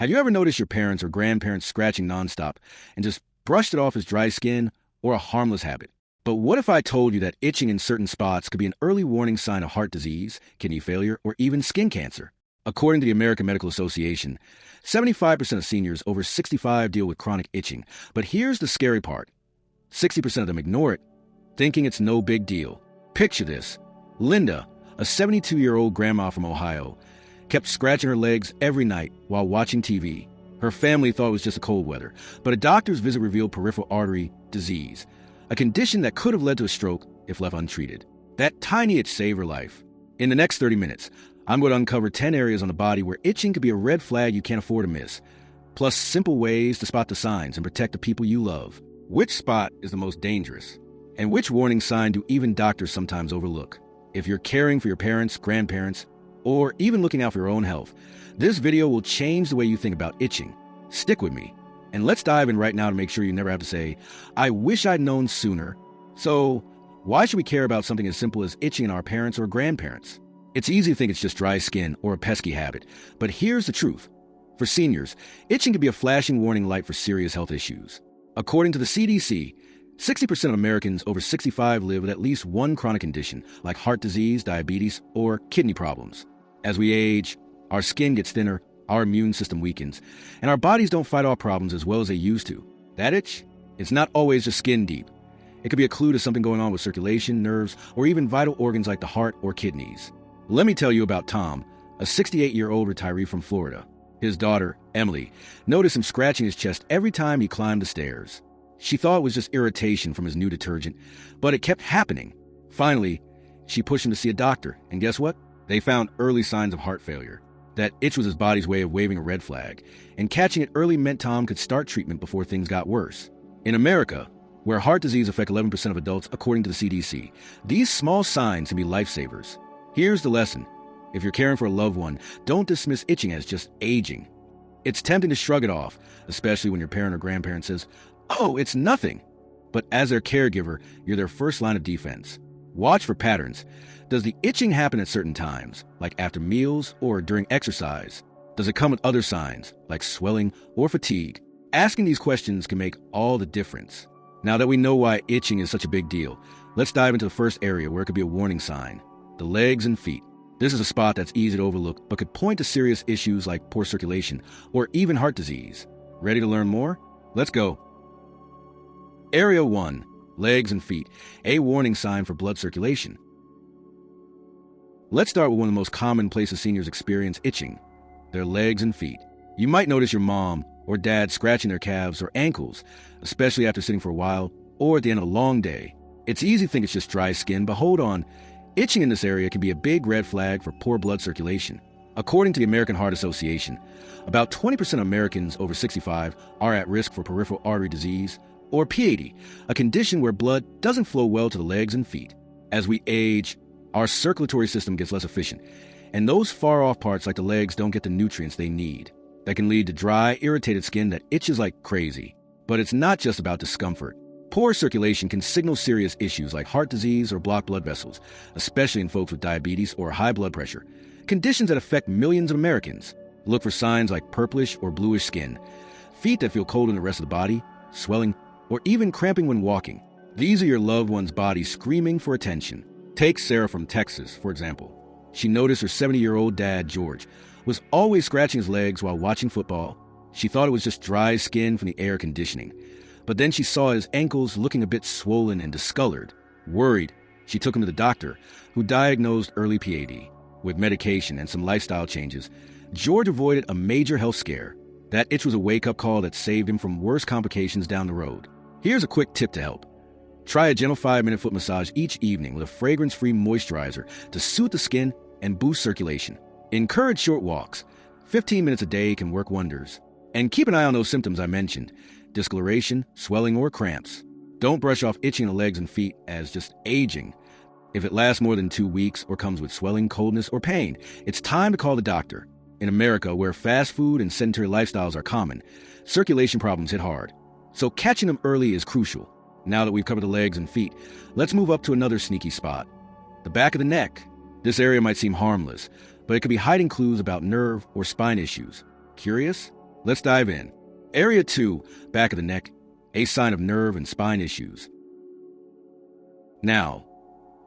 Have you ever noticed your parents or grandparents scratching nonstop and just brushed it off as dry skin or a harmless habit? But what if I told you that itching in certain spots could be an early warning sign of heart disease, kidney failure, or even skin cancer? According to the American Medical Association, 75% of seniors over 65 deal with chronic itching. But here's the scary part. 60% of them ignore it, thinking it's no big deal. Picture this. Linda, a 72-year-old grandma from Ohio, kept scratching her legs every night while watching TV. Her family thought it was just a cold weather, but a doctor's visit revealed peripheral artery disease, a condition that could have led to a stroke if left untreated. That tiny itch saved her life. In the next 30 minutes, I'm going to uncover 10 areas on the body where itching could be a red flag you can't afford to miss, plus simple ways to spot the signs and protect the people you love. Which spot is the most dangerous? And which warning sign do even doctors sometimes overlook? If you're caring for your parents, grandparents, or even looking out for your own health, this video will change the way you think about itching. Stick with me, and let's dive in right now to make sure you never have to say, I wish I'd known sooner. So, why should we care about something as simple as itching in our parents or grandparents? It's easy to think it's just dry skin or a pesky habit, but here's the truth. For seniors, itching can be a flashing warning light for serious health issues. According to the CDC, 60% of Americans over 65 live with at least one chronic condition, like heart disease, diabetes, or kidney problems. As we age, our skin gets thinner, our immune system weakens, and our bodies don't fight off problems as well as they used to. That itch? It's not always just skin deep. It could be a clue to something going on with circulation, nerves, or even vital organs like the heart or kidneys. Let me tell you about Tom, a 68-year-old retiree from Florida. His daughter, Emily, noticed him scratching his chest every time he climbed the stairs. She thought it was just irritation from his new detergent, but it kept happening. Finally, she pushed him to see a doctor, and guess what? They found early signs of heart failure. That itch was his body's way of waving a red flag, and catching it early meant Tom could start treatment before things got worse. In America, where heart disease affects 11% of adults according to the CDC, these small signs can be lifesavers. Here's the lesson. If you're caring for a loved one, don't dismiss itching as just aging. It's tempting to shrug it off, especially when your parent or grandparent says, "Oh, it's nothing." But as their caregiver, you're their first line of defense. Watch for patterns. Does the itching happen at certain times, like after meals or during exercise? Does it come with other signs, like swelling or fatigue? Asking these questions can make all the difference. Now that we know why itching is such a big deal, let's dive into the first area where it could be a warning sign: the legs and feet. This is a spot that's easy to overlook, but could point to serious issues like poor circulation or even heart disease. Ready to learn more? Let's go. Area 1. Legs and feet. A warning sign for blood circulation. Let's start with one of the most common places seniors experience itching: their legs and feet. You might notice your mom or dad scratching their calves or ankles, especially after sitting for a while or at the end of a long day. It's easy to think it's just dry skin, but hold on. Itching in this area can be a big red flag for poor blood circulation. According to the American Heart Association, about 20% of Americans over 65 are at risk for peripheral artery disease, or PAD, a condition where blood doesn't flow well to the legs and feet. As we age, our circulatory system gets less efficient, and those far-off parts like the legs don't get the nutrients they need. That can lead to dry, irritated skin that itches like crazy. But it's not just about discomfort. Poor circulation can signal serious issues like heart disease or blocked blood vessels, especially in folks with diabetes or high blood pressure, conditions that affect millions of Americans. Look for signs like purplish or bluish skin, feet that feel cold in the rest of the body, swelling, or even cramping when walking. These are your loved one's body screaming for attention. Take Sarah from Texas, for example. She noticed her 70-year-old dad, George, was always scratching his legs while watching football. She thought it was just dry skin from the air conditioning. But then she saw his ankles looking a bit swollen and discolored. Worried, she took him to the doctor, who diagnosed early PAD. With medication and some lifestyle changes, George avoided a major health scare. That itch was a wake-up call that saved him from worse complications down the road. Here's a quick tip to help. Try a gentle 5-minute foot massage each evening with a fragrance-free moisturizer to soothe the skin and boost circulation. Encourage short walks. 15 minutes a day can work wonders. And keep an eye on those symptoms I mentioned: discoloration, swelling, or cramps. Don't brush off itching in the legs and feet as just aging. If it lasts more than 2 weeks or comes with swelling, coldness, or pain, it's time to call the doctor. In America, where fast food and sedentary lifestyles are common, circulation problems hit hard. So catching them early is crucial. Now that we've covered the legs and feet, let's move up to another sneaky spot: the back of the neck. This area might seem harmless, but it could be hiding clues about nerve or spine issues. Curious? Let's dive in. Area 2, back of the neck, a sign of nerve and spine issues. Now,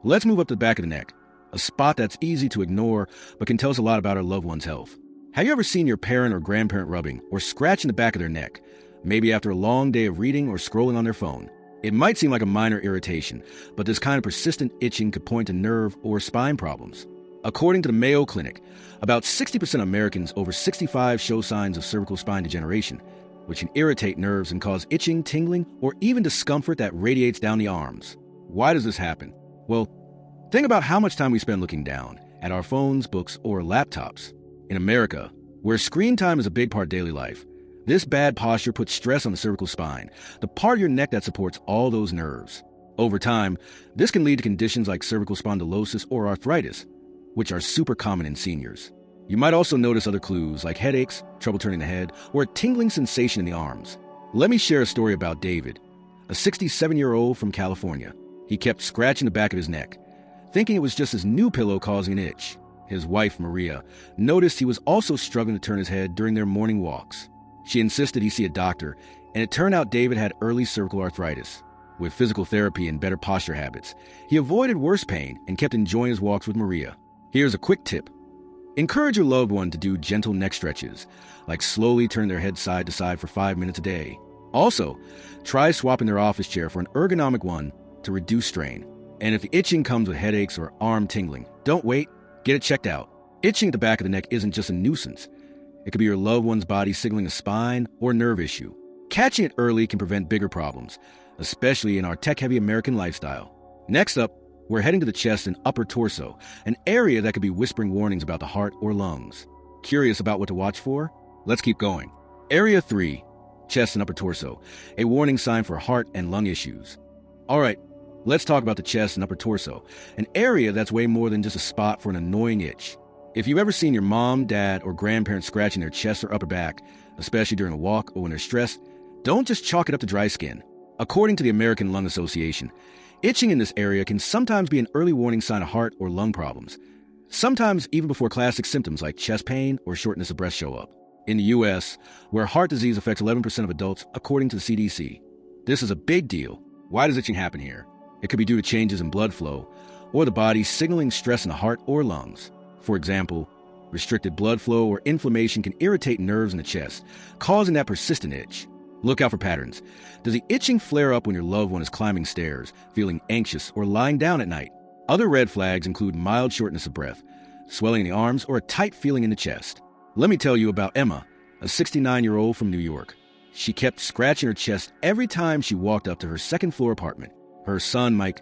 let's move up to the back of the neck, a spot that's easy to ignore but can tell us a lot about our loved one's health. Have you ever seen your parent or grandparent rubbing or scratching the back of their neck, maybe after a long day of reading or scrolling on their phone? It might seem like a minor irritation, but this kind of persistent itching could point to nerve or spine problems. According to the Mayo Clinic, about 60% of Americans over 65 show signs of cervical spine degeneration, which can irritate nerves and cause itching, tingling, or even discomfort that radiates down the arms. Why does this happen? Well, think about how much time we spend looking down at our phones, books, or laptops. In America, where screen time is a big part of daily life, this bad posture puts stress on the cervical spine, the part of your neck that supports all those nerves. Over time, this can lead to conditions like cervical spondylosis or arthritis, which are super common in seniors. You might also notice other clues like headaches, trouble turning the head, or a tingling sensation in the arms. Let me share a story about David, a 67-year-old from California. He kept scratching the back of his neck, thinking it was just his new pillow causing an itch. His wife, Maria, noticed he was also struggling to turn his head during their morning walks. She insisted he see a doctor, and it turned out David had early cervical arthritis. With physical therapy and better posture habits, he avoided worse pain and kept enjoying his walks with Maria. Here's a quick tip. Encourage your loved one to do gentle neck stretches, like slowly turn their head side to side for 5 minutes a day. Also, try swapping their office chair for an ergonomic one to reduce strain. And if the itching comes with headaches or arm tingling, don't wait, get it checked out. Itching at the back of the neck isn't just a nuisance. It could be your loved one's body signaling a spine or nerve issue. Catching it early can prevent bigger problems, especially in our tech-heavy American lifestyle. Next up, we're heading to the chest and upper torso, an area that could be whispering warnings about the heart or lungs. Curious about what to watch for? Let's keep going. Area 3, chest and upper torso, a warning sign for heart and lung issues. All right, let's talk about the chest and upper torso, an area that's way more than just a spot for an annoying itch. If you've ever seen your mom, dad, or grandparents scratching their chest or upper back, especially during a walk or when they're stressed, don't just chalk it up to dry skin. According to the American Lung Association, itching in this area can sometimes be an early warning sign of heart or lung problems, sometimes even before classic symptoms like chest pain or shortness of breath show up. In the U.S., where heart disease affects 11% of adults, according to the CDC, this is a big deal. Why does itching happen here? It could be due to changes in blood flow or the body signaling stress in the heart or lungs. For example, restricted blood flow or inflammation can irritate nerves in the chest, causing that persistent itch. Look out for patterns. Does the itching flare up when your loved one is climbing stairs, feeling anxious, or lying down at night? Other red flags include mild shortness of breath, swelling in the arms, or a tight feeling in the chest. Let me tell you about Emma, a 69-year-old from New York. She kept scratching her chest every time she walked up to her second-floor apartment. Her son, Mike,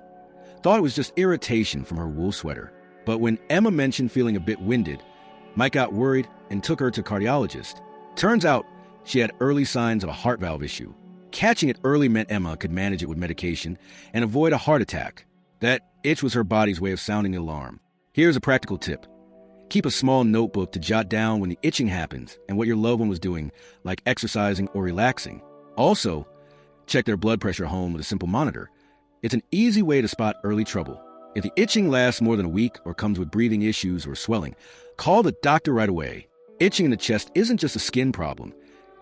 thought it was just irritation from her wool sweater. But when Emma mentioned feeling a bit winded, Mike got worried and took her to a cardiologist. Turns out she had early signs of a heart valve issue. Catching it early meant Emma could manage it with medication and avoid a heart attack. That itch was her body's way of sounding the alarm. Here's a practical tip. Keep a small notebook to jot down when the itching happens and what your loved one was doing, like exercising or relaxing. Also, check their blood pressure at home with a simple monitor. It's an easy way to spot early trouble. If the itching lasts more than a week or comes with breathing issues or swelling, call the doctor right away. Itching in the chest isn't just a skin problem.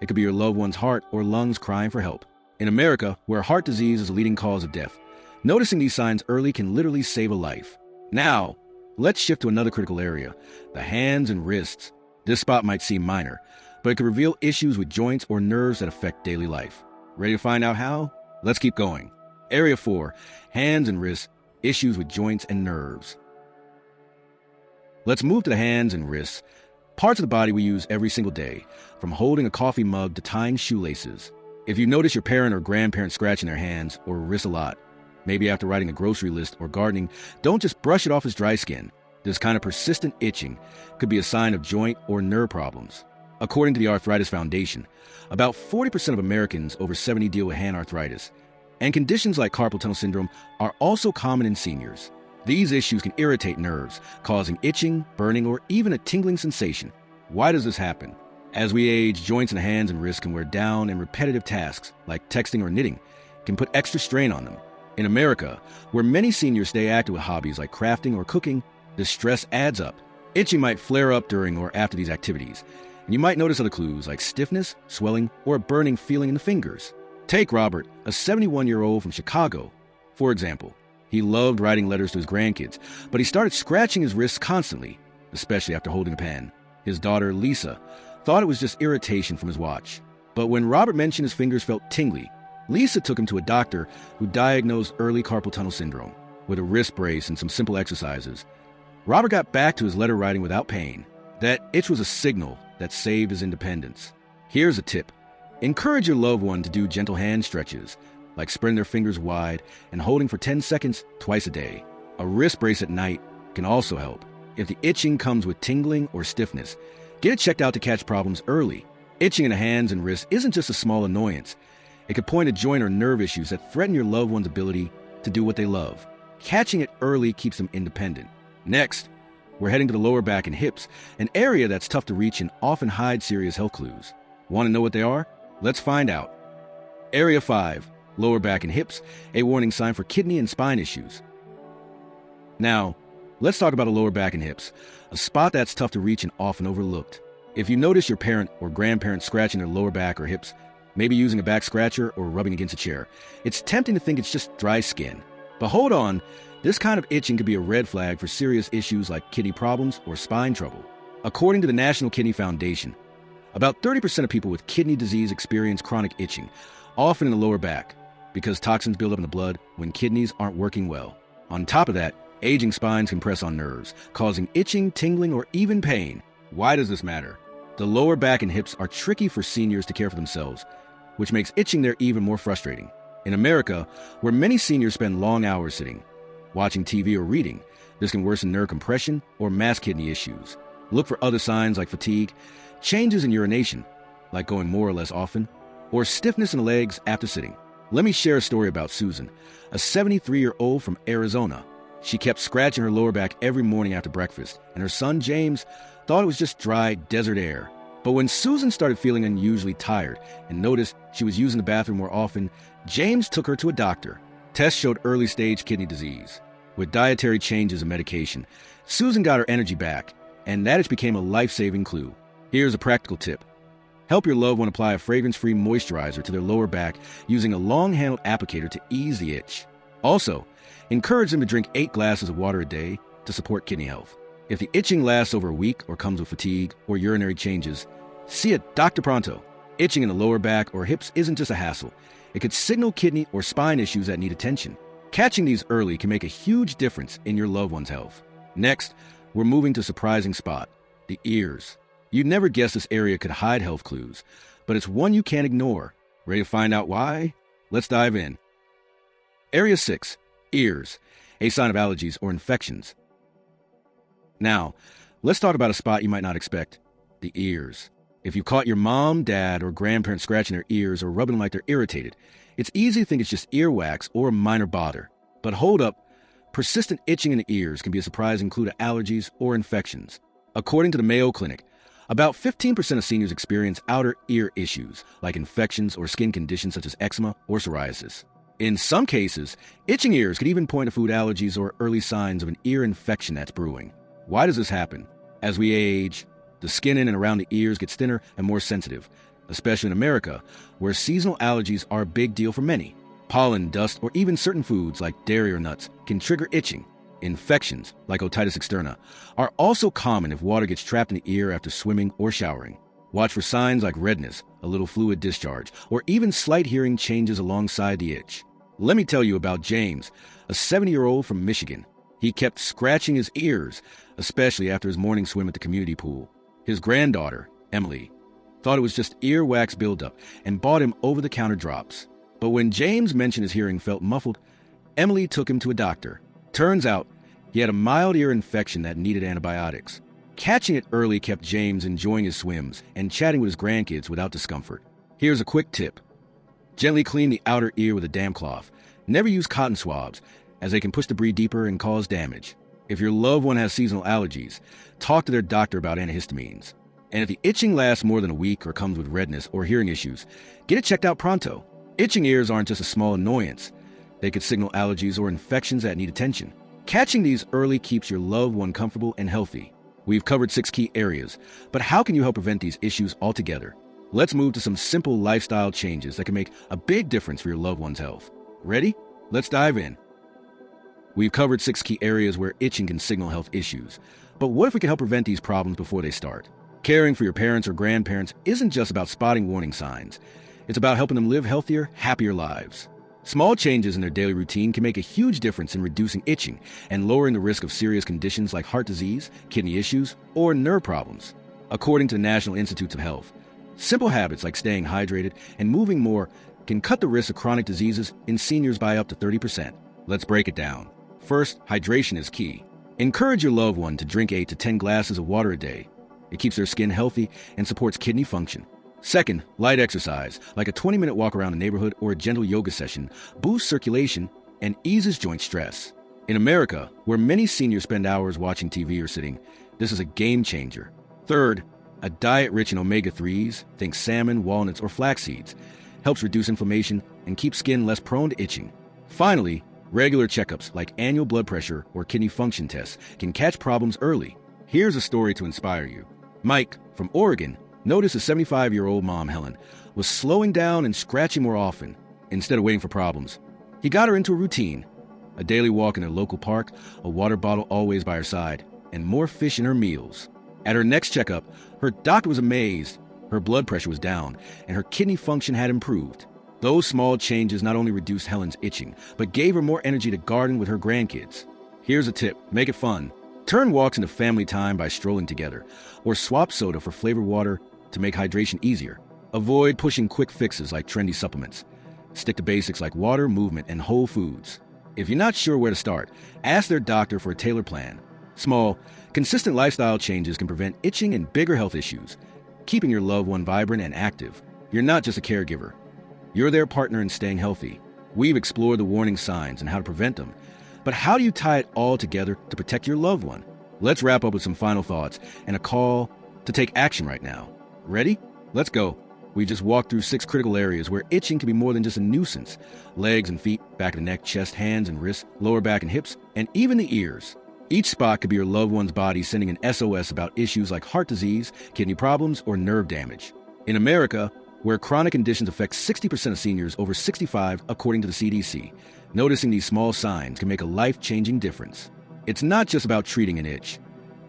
It could be your loved one's heart or lungs crying for help. In America, where heart disease is a leading cause of death, noticing these signs early can literally save a life. Now, let's shift to another critical area, the hands and wrists. This spot might seem minor, but it could reveal issues with joints or nerves that affect daily life. Ready to find out how? Let's keep going. Area 4, hands and wrists, issues with joints and nerves. Let's move to the hands and wrists, parts of the body we use every single day, from holding a coffee mug to tying shoelaces. If you notice your parent or grandparent scratching their hands or wrists a lot, maybe after writing a grocery list or gardening, don't just brush it off as dry skin. This kind of persistent itching could be a sign of joint or nerve problems. According to the Arthritis Foundation, about 40% of Americans over 70 deal with hand arthritis, and conditions like carpal tunnel syndrome are also common in seniors. These issues can irritate nerves, causing itching, burning, or even a tingling sensation. Why does this happen? As we age, joints in the hands and wrists can wear down, and repetitive tasks, like texting or knitting, can put extra strain on them. In America, where many seniors stay active with hobbies like crafting or cooking, the stress adds up. Itching might flare up during or after these activities, and you might notice other clues like stiffness, swelling, or a burning feeling in the fingers. Take Robert, a 71-year-old from Chicago, for example. He loved writing letters to his grandkids, but he started scratching his wrists constantly, especially after holding a pen. His daughter, Lisa, thought it was just irritation from his watch. But when Robert mentioned his fingers felt tingly, Lisa took him to a doctor who diagnosed early carpal tunnel syndrome. With a wrist brace and some simple exercises, Robert got back to his letter writing without pain. That itch was a signal that saved his independence. Here's a tip. Encourage your loved one to do gentle hand stretches, like spreading their fingers wide and holding for 10 seconds twice a day. A wrist brace at night can also help. If the itching comes with tingling or stiffness, get it checked out to catch problems early. Itching in the hands and wrists isn't just a small annoyance. It could point to joint or nerve issues that threaten your loved one's ability to do what they love. Catching it early keeps them independent. Next, we're heading to the lower back and hips, an area that's tough to reach and often hides serious health clues. Want to know what they are? Let's find out. Area 5, lower back and hips, a warning sign for kidney and spine issues. Now, let's talk about the lower back and hips, a spot that's tough to reach and often overlooked. If you notice your parent or grandparent scratching their lower back or hips, maybe using a back scratcher or rubbing against a chair, it's tempting to think it's just dry skin. But hold on, this kind of itching could be a red flag for serious issues like kidney problems or spine trouble. According to the National Kidney Foundation, about 30% of people with kidney disease experience chronic itching, often in the lower back, because toxins build up in the blood when kidneys aren't working well. On top of that, aging spines can press on nerves, causing itching, tingling, or even pain. Why does this matter? The lower back and hips are tricky for seniors to care for themselves, which makes itching there even more frustrating. In America, where many seniors spend long hours sitting, watching TV or reading, this can worsen nerve compression or mass kidney issues. Look for other signs like fatigue, changes in urination, like going more or less often, or stiffness in the legs after sitting. Let me share a story about Susan, a 73-year-old from Arizona. She kept scratching her lower back every morning after breakfast, and her son, James, thought it was just dry desert air. But when Susan started feeling unusually tired and noticed she was using the bathroom more often, James took her to a doctor. Tests showed early-stage kidney disease. With dietary changes and medication, Susan got her energy back, and that itch became a life-saving clue. Here's a practical tip. Help your loved one apply a fragrance-free moisturizer to their lower back using a long-handled applicator to ease the itch. Also, encourage them to drink 8 glasses of water a day to support kidney health. If the itching lasts over a week or comes with fatigue or urinary changes, see a doctor pronto. Itching in the lower back or hips isn't just a hassle. It could signal kidney or spine issues that need attention. Catching these early can make a huge difference in your loved one's health. Next, we're moving to a surprising spot, the ears. You'd never guess this area could hide health clues, but it's one you can't ignore. Ready to find out why? Let's dive in. Area 6, ears, a sign of allergies or infections. Now, let's talk about a spot you might not expect, the ears. If you caught your mom, dad, or grandparent scratching their ears or rubbing them like they're irritated, it's easy to think it's just earwax or a minor bother. But hold up, persistent itching in the ears can be a surprising clue to allergies or infections. According to the Mayo Clinic, about 15% of seniors experience outer ear issues, like infections or skin conditions such as eczema or psoriasis. In some cases, itching ears could even point to food allergies or early signs of an ear infection that's brewing. Why does this happen? As we age, the skin in and around the ears gets thinner and more sensitive, especially in America, where seasonal allergies are a big deal for many. Pollen, dust, or even certain foods like dairy or nuts can trigger itching. Infections, like otitis externa, are also common if water gets trapped in the ear after swimming or showering. Watch for signs like redness, a little fluid discharge, or even slight hearing changes alongside the itch. Let me tell you about James, a 70-year-old from Michigan. He kept scratching his ears, especially after his morning swim at the community pool. His granddaughter, Emily, thought it was just earwax buildup and bought him over-the-counter drops. But when James mentioned his hearing felt muffled, Emily took him to a doctor. Turns out, he had a mild ear infection that needed antibiotics. Catching it early kept James enjoying his swims and chatting with his grandkids without discomfort. Here's a quick tip. Gently clean the outer ear with a damp cloth. Never use cotton swabs, as they can push debris deeper and cause damage. If your loved one has seasonal allergies, talk to their doctor about antihistamines. And if the itching lasts more than a week or comes with redness or hearing issues, get it checked out pronto. Itching ears aren't just a small annoyance. They could signal allergies or infections that need attention. Catching these early keeps your loved one comfortable and healthy. We've covered 6 key areas, but how can you help prevent these issues altogether? Let's move to some simple lifestyle changes that can make a big difference for your loved one's health. Ready? Let's dive in. We've covered 6 key areas where itching can signal health issues. But what if we can help prevent these problems before they start? Caring for your parents or grandparents isn't just about spotting warning signs. It's about helping them live healthier, happier lives. Small changes in their daily routine can make a huge difference in reducing itching and lowering the risk of serious conditions like heart disease, kidney issues, or nerve problems. According to the National Institutes of Health, simple habits like staying hydrated and moving more can cut the risk of chronic diseases in seniors by up to 30%. Let's break it down. First, hydration is key. Encourage your loved one to drink 8 to 10 glasses of water a day. It keeps their skin healthy and supports kidney function. Second, light exercise, like a 20-minute walk around the neighborhood or a gentle yoga session, boosts circulation and eases joint stress. In America, where many seniors spend hours watching TV or sitting, this is a game changer. Third, a diet rich in omega-3s, think salmon, walnuts, or flax seeds, helps reduce inflammation and keep skin less prone to itching. Finally, regular checkups like annual blood pressure or kidney function tests can catch problems early. Here's a story to inspire you. Mike, from Oregon, noticed his 75-year-old mom, Helen, was slowing down and scratching more often instead of waiting for problems. He got her into a routine, a daily walk in a local park, a water bottle always by her side, and more fish in her meals. At her next checkup, her doctor was amazed. Her blood pressure was down, and her kidney function had improved. Those small changes not only reduced Helen's itching, but gave her more energy to garden with her grandkids. Here's a tip: make it fun. Turn walks into family time by strolling together, or swap soda for flavored water to make hydration easier. Avoid pushing quick fixes like trendy supplements. Stick to basics like water, movement, and whole foods. If you're not sure where to start, ask their doctor for a tailored plan. Small, consistent lifestyle changes can prevent itching and bigger health issues, keeping your loved one vibrant and active. You're not just a caregiver. You're their partner in staying healthy. We've explored the warning signs and how to prevent them. But how do you tie it all together to protect your loved one? Let's wrap up with some final thoughts and a call to take action right now. Ready? Let's go. We just walked through 6 critical areas where itching can be more than just a nuisance. Legs and feet, back of the neck, chest, hands and wrists, lower back and hips, and even the ears. Each spot could be your loved one's body sending an SOS about issues like heart disease, kidney problems, or nerve damage. In America, where chronic conditions affect 60% of seniors over 65, according to the CDC, noticing these small signs can make a life-changing difference. It's not just about treating an itch.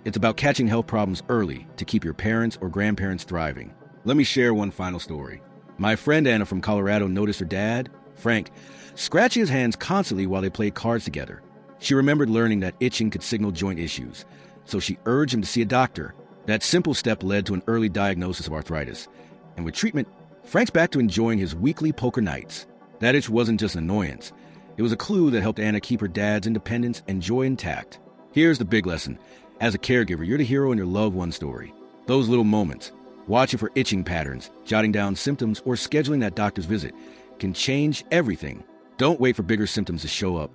It's about catching health problems early to keep your parents or grandparents thriving. Let me share one final story. My friend Anna from Colorado noticed her dad, Frank, scratching his hands constantly while they played cards together. She remembered learning that itching could signal joint issues, so she urged him to see a doctor. That simple step led to an early diagnosis of arthritis. And with treatment, Frank's back to enjoying his weekly poker nights. That itch wasn't just an annoyance. It was a clue that helped Anna keep her dad's independence and joy intact. Here's the big lesson. As a caregiver, you're the hero in your loved one's story. Those little moments, watching for itching patterns, jotting down symptoms, or scheduling that doctor's visit, can change everything. Don't wait for bigger symptoms to show up.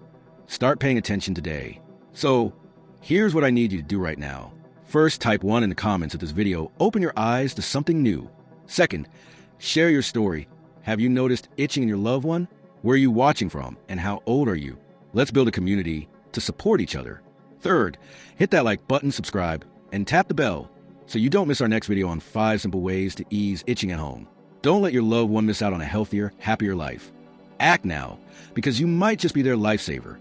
Start paying attention today. So, here's what I need you to do right now. First, type 1 in the comments of this video. Open your eyes to something new. Second, share your story. Have you noticed itching in your loved one? Where are you watching from, and how old are you? Let's build a community to support each other. Third, hit that like button, subscribe, and tap the bell so you don't miss our next video on 5 simple ways to ease itching at home. Don't let your loved one miss out on a healthier, happier life. Act now, because you might just be their lifesaver.